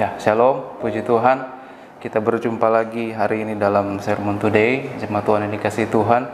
Ya, shalom, puji Tuhan. Kita berjumpa lagi hari ini dalam Sermon Today, jemaat Tuhan yang dikasihi Tuhan.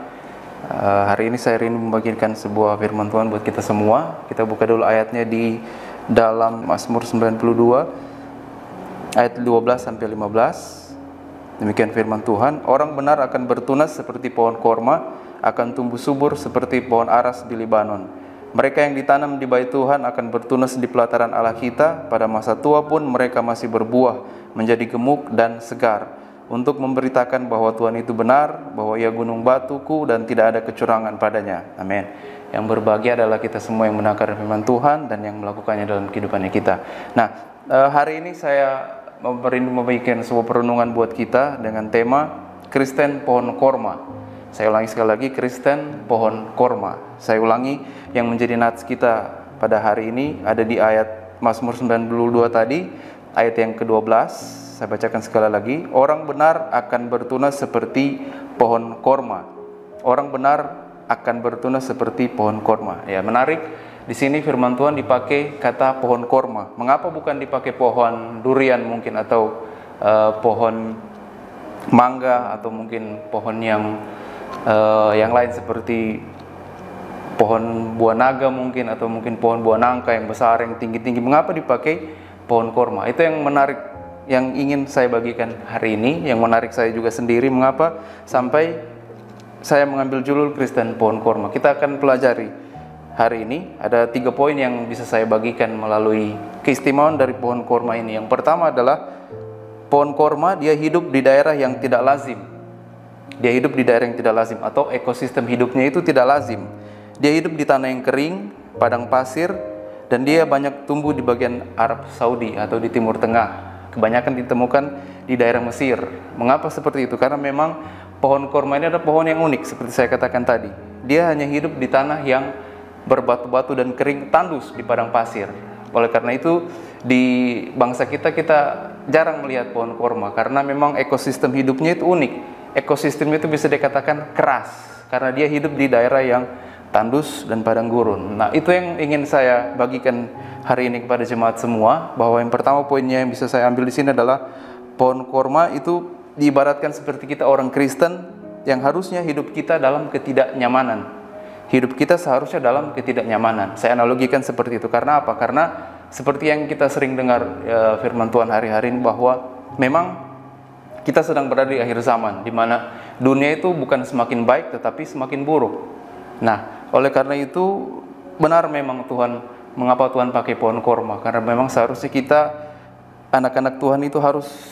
Hari ini saya ingin membagikan sebuah firman Tuhan buat kita semua. Kita buka dulu ayatnya di dalam Mazmur 92 ayat 12 sampai 15. Demikian firman Tuhan, orang benar akan bertunas seperti pohon korma, akan tumbuh subur seperti pohon aras di Libanon. Mereka yang ditanam di bait Tuhan akan bertunas di pelataran Allah kita. Pada masa tua pun mereka masih berbuah, menjadi gemuk dan segar, untuk memberitakan bahwa Tuhan itu benar, bahwa Ia gunung batuku dan tidak ada kecurangan padanya. Amin. Yang berbahagia adalah kita semua yang mendengar firman Tuhan dan yang melakukannya dalam kehidupannya kita. Nah, hari ini saya membagikan sebuah perenungan buat kita dengan tema Kristen Pohon Korma. Saya ulangi sekali lagi, Kristen Pohon Korma. Saya ulangi, yang menjadi nats kita pada hari ini ada di ayat Mazmur 92 tadi, ayat yang ke-12. Saya bacakan sekali lagi. Orang benar akan bertunas seperti pohon korma. Orang benar akan bertunas seperti pohon korma. Ya, menarik. Di sini firman Tuhan dipakai kata pohon korma. Mengapa bukan dipakai pohon durian mungkin, atau pohon mangga, atau mungkin pohon yang lain seperti pohon buah naga mungkin, atau mungkin pohon buah nangka yang besar, yang tinggi-tinggi. Mengapa dipakai pohon korma? Itu yang menarik, yang ingin saya bagikan hari ini, yang menarik saya juga sendiri. Mengapa sampai saya mengambil judul Kristen Pohon Korma? Kita akan pelajari hari ini. Ada 3 poin yang bisa saya bagikan melalui keistimewaan dari pohon korma ini. Yang pertama adalah pohon korma dia hidup di daerah yang tidak lazim. Dia hidup di daerah yang tidak lazim, atau ekosistem hidupnya itu tidak lazim. Dia hidup di tanah yang kering, padang pasir, dan dia banyak tumbuh di bagian Arab Saudi atau di Timur Tengah. Kebanyakan ditemukan di daerah Mesir. Mengapa seperti itu? Karena memang pohon korma ini adalah pohon yang unik, seperti saya katakan tadi. Dia hanya hidup di tanah yang berbatu-batu dan kering, tandus di padang pasir. Oleh karena itu, di bangsa kita jarang melihat pohon korma, karena memang ekosistem hidupnya itu unik. Ekosistem itu bisa dikatakan keras, karena dia hidup di daerah yang tandus dan padang gurun. Nah, itu yang ingin saya bagikan hari ini kepada jemaat semua, bahwa yang pertama poinnya yang bisa saya ambil di sini adalah pohon korma itu diibaratkan seperti kita orang Kristen yang harusnya hidup kita dalam ketidaknyamanan. Hidup kita seharusnya dalam ketidaknyamanan. Saya analogikan seperti itu. Karena apa? Karena seperti yang kita sering dengar firman Tuhan hari-hari ini, bahwa memang kita sedang berada di akhir zaman, di mana dunia itu bukan semakin baik tetapi semakin buruk. Nah, oleh karena itu benar memang mengapa Tuhan pakai pohon korma? Karena memang seharusnya kita, anak-anak Tuhan itu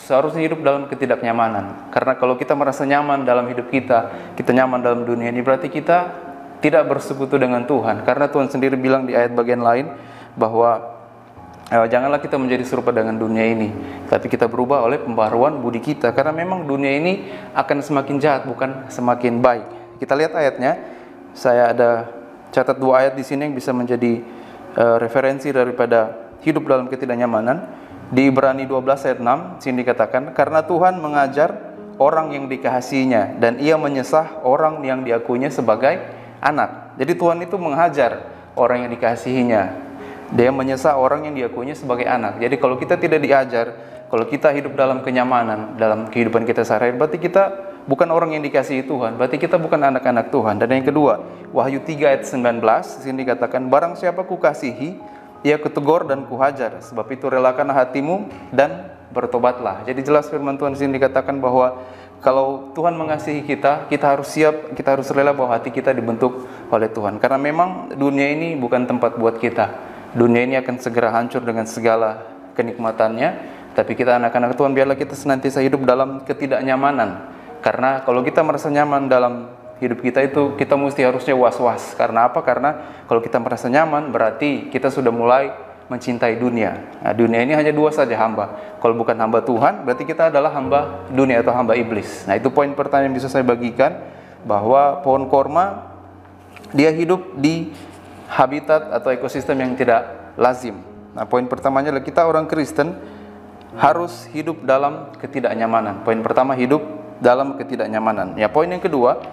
seharusnya hidup dalam ketidaknyamanan. Karena kalau kita merasa nyaman dalam hidup kita nyaman dalam dunia ini, berarti kita tidak bersekutu dengan Tuhan. Karena Tuhan sendiri bilang di ayat bagian lain bahwa janganlah kita menjadi serupa dengan dunia ini, tapi kita berubah oleh pembaharuan budi kita. Karena memang dunia ini akan semakin jahat, bukan semakin baik. Kita lihat ayatnya. Saya ada catat 2 ayat di sini yang bisa menjadi referensi daripada hidup dalam ketidaknyamanan. Di Ibrani 12 ayat 6, sini dikatakan, karena Tuhan mengajar orang yang dikasihinya, dan Ia menyesah orang yang diakuinya sebagai anak. Jadi Tuhan itu menghajar orang yang dikasihinya. Dia menyesah orang yang diakuinya sebagai anak. Jadi kalau kita tidak diajar, kalau kita hidup dalam kenyamanan dalam kehidupan kita sehari-hari, berarti kita bukan orang yang dikasihi Tuhan, berarti kita bukan anak-anak Tuhan. Dan yang kedua, Wahyu 3 ayat 19, sini dikatakan, barang siapa kukasihi, ia kutegur dan kuhajar, sebab itu relakan hatimu dan bertobatlah. Jadi jelas firman Tuhan sini dikatakan bahwa kalau Tuhan mengasihi kita, kita harus siap, kita harus rela bahwa hati kita dibentuk oleh Tuhan. Karena memang dunia ini bukan tempat buat kita. Dunia ini akan segera hancur dengan segala kenikmatannya, tapi kita anak-anak Tuhan, biarlah kita senantiasa hidup dalam ketidaknyamanan. Karena kalau kita merasa nyaman dalam hidup kita itu, kita harusnya was-was. Karena apa? Karena kalau kita merasa nyaman, berarti kita sudah mulai mencintai dunia. Nah, dunia ini hanya 2 saja hamba. Kalau bukan hamba Tuhan, berarti kita adalah hamba dunia atau hamba iblis. Nah, itu poin pertama yang bisa saya bagikan, bahwa pohon korma dia hidup di habitat atau ekosistem yang tidak lazim. Nah, poin pertamanya adalah kita orang Kristen harus hidup dalam ketidaknyamanan. Poin pertama, hidup dalam ketidaknyamanan. Ya, poin yang kedua,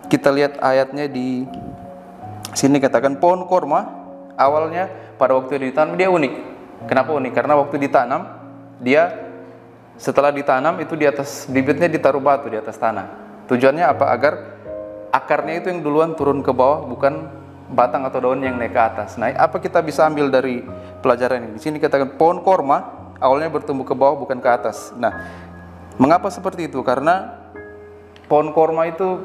kita lihat ayatnya di sini katakan pohon korma awalnya pada waktu ditanam dia unik. Kenapa unik? Karena waktu ditanam Dia setelah ditanam itu di atas bibitnya ditaruh batu di atas tanah. Tujuannya apa? Agar akarnya itu yang duluan turun ke bawah, bukan batang atau daun yang naik ke atas. Nah, apa kita bisa ambil dari pelajaran ini? Di sini katakan pohon korma awalnya bertumbuh ke bawah bukan ke atas. Nah, mengapa seperti itu? Karena pohon korma itu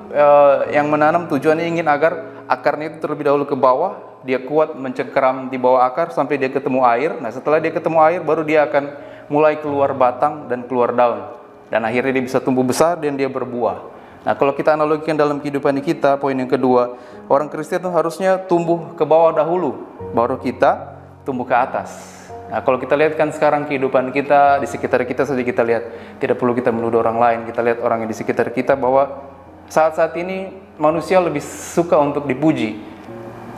yang menanam tujuannya ingin agar akarnya itu terlebih dahulu ke bawah, dia kuat mencengkeram di bawah akar sampai dia ketemu air. Nah, setelah dia ketemu air baru dia akan mulai keluar batang dan keluar daun. Dan akhirnya dia bisa tumbuh besar dan dia berbuah. Nah, kalau kita analogikan dalam kehidupan kita, poin yang kedua, orang Kristen itu harusnya tumbuh ke bawah dahulu, baru kita tumbuh ke atas. Nah, kalau kita lihat kan sekarang kehidupan kita, di sekitar kita saja kita lihat, tidak perlu kita menuduh orang lain, kita lihat orang yang di sekitar kita bahwa saat-saat ini manusia lebih suka untuk dipuji.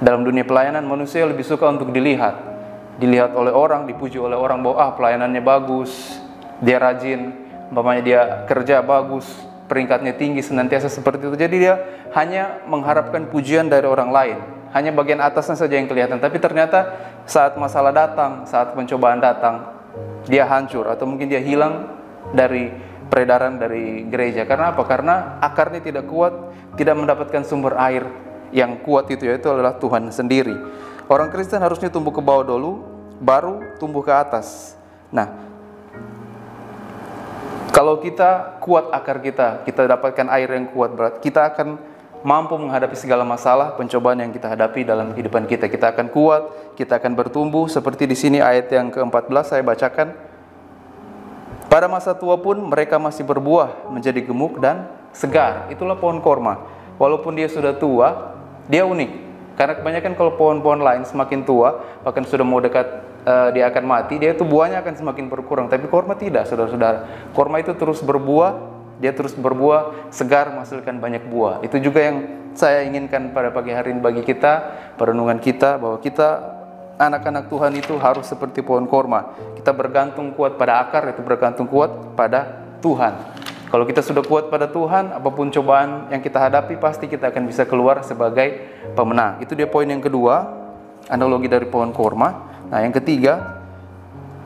Dalam dunia pelayanan manusia lebih suka untuk dilihat oleh orang, dipuji oleh orang bahwa pelayanannya bagus, dia rajin, umpamanya dia kerja bagus, peringkatnya tinggi, senantiasa seperti itu. Jadi dia hanya mengharapkan pujian dari orang lain, hanya bagian atasnya saja yang kelihatan. Tapi ternyata saat masalah datang, saat pencobaan datang, dia hancur atau mungkin dia hilang dari peredaran dari gereja. Karena apa? Karena akarnya tidak kuat, tidak mendapatkan sumber air yang kuat itu, yaitu adalah Tuhan sendiri. Orang Kristen harusnya tumbuh ke bawah dulu, baru tumbuh ke atas. Nah, kalau kita kuat akar kita dapatkan air yang kuat, berarti kita akan mampu menghadapi segala masalah, pencobaan yang kita hadapi dalam kehidupan kita. Kita akan kuat, kita akan bertumbuh. Seperti di sini ayat yang ke-14 saya bacakan. Pada masa tua pun mereka masih berbuah, menjadi gemuk dan segar. Itulah pohon korma. Walaupun dia sudah tua, dia unik. Karena kebanyakan kalau pohon-pohon lain semakin tua, bahkan sudah mau dekat dia akan mati, dia itu buahnya akan semakin berkurang. Tapi korma tidak, saudara-saudara. Korma itu terus berbuah, dia terus berbuah, segar, menghasilkan banyak buah. Itu juga yang saya inginkan pada pagi hari ini bagi kita, perenungan kita, bahwa kita anak-anak Tuhan itu harus seperti pohon korma. Kita bergantung kuat pada akar, itu bergantung kuat pada Tuhan. Kalau kita sudah kuat pada Tuhan, apapun cobaan yang kita hadapi, pasti kita akan bisa keluar sebagai pemenang. Itu dia poin yang kedua, analogi dari pohon korma. Nah, yang ketiga,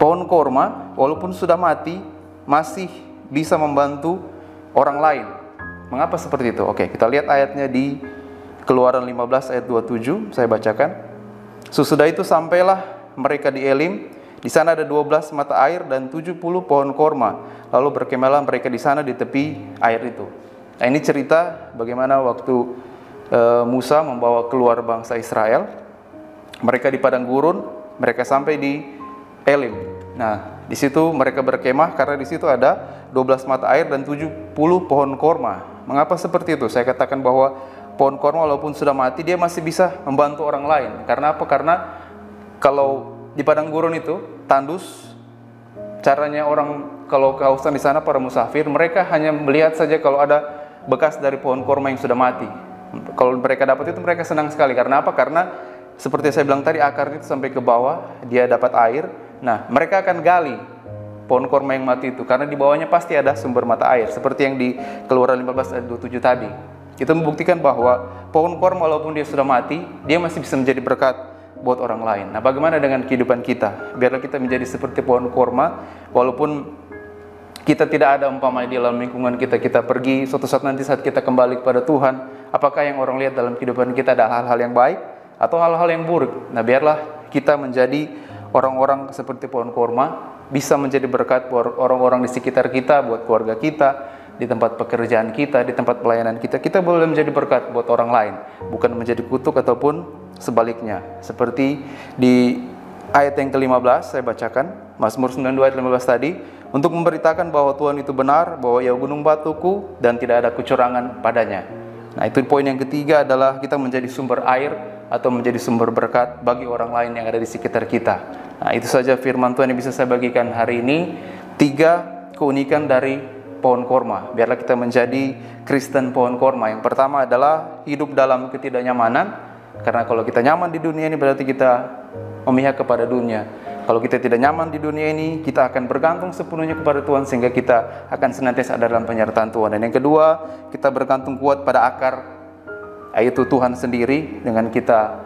pohon korma walaupun sudah mati masih bisa membantu orang lain. Mengapa seperti itu? Oke, kita lihat ayatnya di Keluaran 15 ayat 27, saya bacakan. Sesudah itu sampailah mereka di Elim, di sana ada 12 mata air dan 70 pohon korma. Lalu berkemahlah mereka di sana di tepi air itu. Nah, ini cerita bagaimana waktu Musa membawa keluar bangsa Israel. Mereka di padang gurun, mereka sampai di Elim. Nah, di situ mereka berkemah karena di situ ada 12 mata air dan 70 pohon korma. Mengapa seperti itu? Saya katakan bahwa pohon korma walaupun sudah mati, dia masih bisa membantu orang lain. Karena apa? Karena kalau di padang gurun itu tandus, caranya orang kalau kehausan di sana para musafir, mereka hanya melihat saja kalau ada bekas dari pohon korma yang sudah mati. Kalau mereka dapat itu mereka senang sekali. Karena apa? Karena seperti saya bilang tadi, akarnya itu sampai ke bawah, dia dapat air. Nah, mereka akan gali pohon korma yang mati itu, karena di bawahnya pasti ada sumber mata air. Seperti yang di Keluaran 15 ayat 27 tadi. Itu membuktikan bahwa pohon korma walaupun dia sudah mati, dia masih bisa menjadi berkat buat orang lain. Nah, bagaimana dengan kehidupan kita? Biarlah kita menjadi seperti pohon korma, walaupun kita tidak ada umpamanya di dalam lingkungan kita, kita pergi, suatu saat nanti saat kita kembali kepada Tuhan, apakah yang orang lihat dalam kehidupan kita ada hal-hal yang baik atau hal-hal yang buruk? Nah, biarlah kita menjadi orang-orang seperti pohon korma, bisa menjadi berkat buat orang-orang di sekitar kita, buat keluarga kita, di tempat pekerjaan kita, di tempat pelayanan kita. Kita boleh menjadi berkat buat orang lain, bukan menjadi kutuk ataupun sebaliknya. Seperti di ayat yang ke-15 saya bacakan, Mazmur 92 ayat 15 tadi, untuk memberitakan bahwa Tuhan itu benar, bahwa Ia gunung batuku dan tidak ada kecurangan padanya. Nah, itu poin yang ketiga adalah kita menjadi sumber air atau menjadi sumber berkat bagi orang lain yang ada di sekitar kita. Nah, itu saja firman Tuhan yang bisa saya bagikan hari ini. 3 keunikan dari pohon korma. Biarlah kita menjadi Kristen pohon korma. Yang pertama adalah hidup dalam ketidaknyamanan. Karena kalau kita nyaman di dunia ini berarti kita memihak kepada dunia. Kalau kita tidak nyaman di dunia ini, kita akan bergantung sepenuhnya kepada Tuhan, sehingga kita akan senantiasa ada dalam penyertaan Tuhan. Dan yang kedua, kita bergantung kuat pada akar, yaitu Tuhan sendiri, dengan kita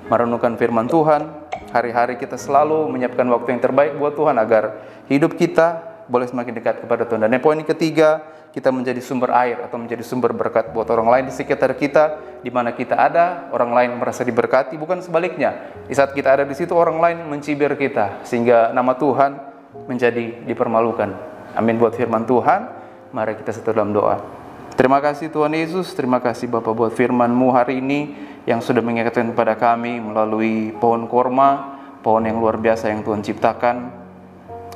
merenungkan firman Tuhan, hari-hari kita selalu menyiapkan waktu yang terbaik buat Tuhan agar hidup kita boleh semakin dekat kepada Tuhan. Dan yang poin ketiga, kita menjadi sumber air atau menjadi sumber berkat buat orang lain di sekitar kita. Di mana kita ada, orang lain merasa diberkati, bukan sebaliknya. Di saat kita ada di situ, orang lain mencibir kita, sehingga nama Tuhan menjadi dipermalukan. Amin buat firman Tuhan. Mari kita satu dalam doa. Terima kasih Tuhan Yesus, terima kasih Bapa buat firman-Mu hari ini yang sudah mengingatkan kepada kami melalui pohon korma, pohon yang luar biasa yang Tuhan ciptakan.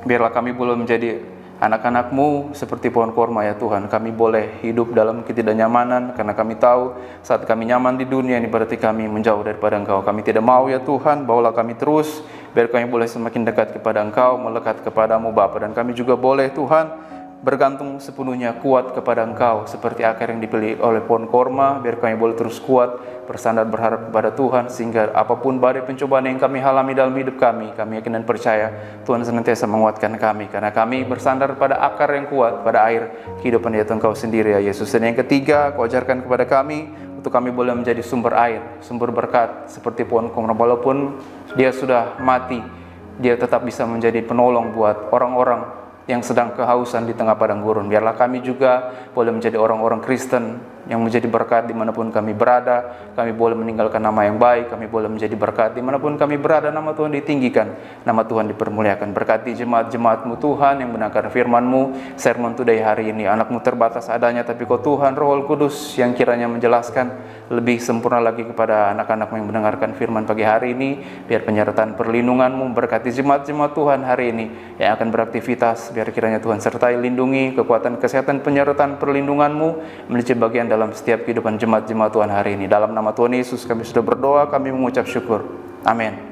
Biarlah kami boleh menjadi anak-anak-Mu seperti pohon korma ya Tuhan. Kami boleh hidup dalam ketidaknyamanan karena kami tahu saat kami nyaman di dunia ini berarti kami menjauh daripada Engkau. Kami tidak mau ya Tuhan, bawalah kami terus biar kami boleh semakin dekat kepada Engkau, melekat kepadamu Bapa. Dan kami juga boleh Tuhan bergantung sepenuhnya kuat kepada Engkau seperti akar yang dipilih oleh pohon korma. Biar kami boleh terus kuat bersandar berharap kepada Tuhan, sehingga apapun badai pencobaan yang kami alami dalam hidup kami yakin dan percaya Tuhan senantiasa menguatkan kami, karena kami bersandar pada akar yang kuat, pada air kehidupan yaitu Engkau sendiri ya Yesus. Dan yang ketiga, Kau ajarkan kepada kami untuk kami boleh menjadi sumber air, sumber berkat seperti pohon korma. Walaupun dia sudah mati, dia tetap bisa menjadi penolong buat orang-orang yang sedang kehausan di tengah padang gurun. Biarlah kami juga boleh menjadi orang-orang Kristen yang menjadi berkat dimanapun kami berada. Kami boleh meninggalkan nama yang baik, kami boleh menjadi berkat dimanapun kami berada. Nama Tuhan ditinggikan, nama Tuhan dipermuliakan. Berkati jemaat-jemaat-Mu Tuhan yang mendengarkan firman-Mu. Sermon Today hari ini, anak-Mu terbatas adanya, tapi Kau Tuhan Roh Kudus yang kiranya menjelaskan lebih sempurna lagi kepada anak-anak-Mu yang mendengarkan firman pagi hari ini. Biar penyertaan perlindungan-Mu berkati jemaat-jemaat Tuhan hari ini yang akan beraktivitas. Biar kiranya Tuhan sertai, lindungi, kekuatan kesehatan, penyertaan perlindungan-Mu menjadi bagian dalam setiap kehidupan jemaat-jemaat Tuhan hari ini. Dalam nama Tuhan Yesus kami sudah berdoa, kami mengucap syukur. Amin.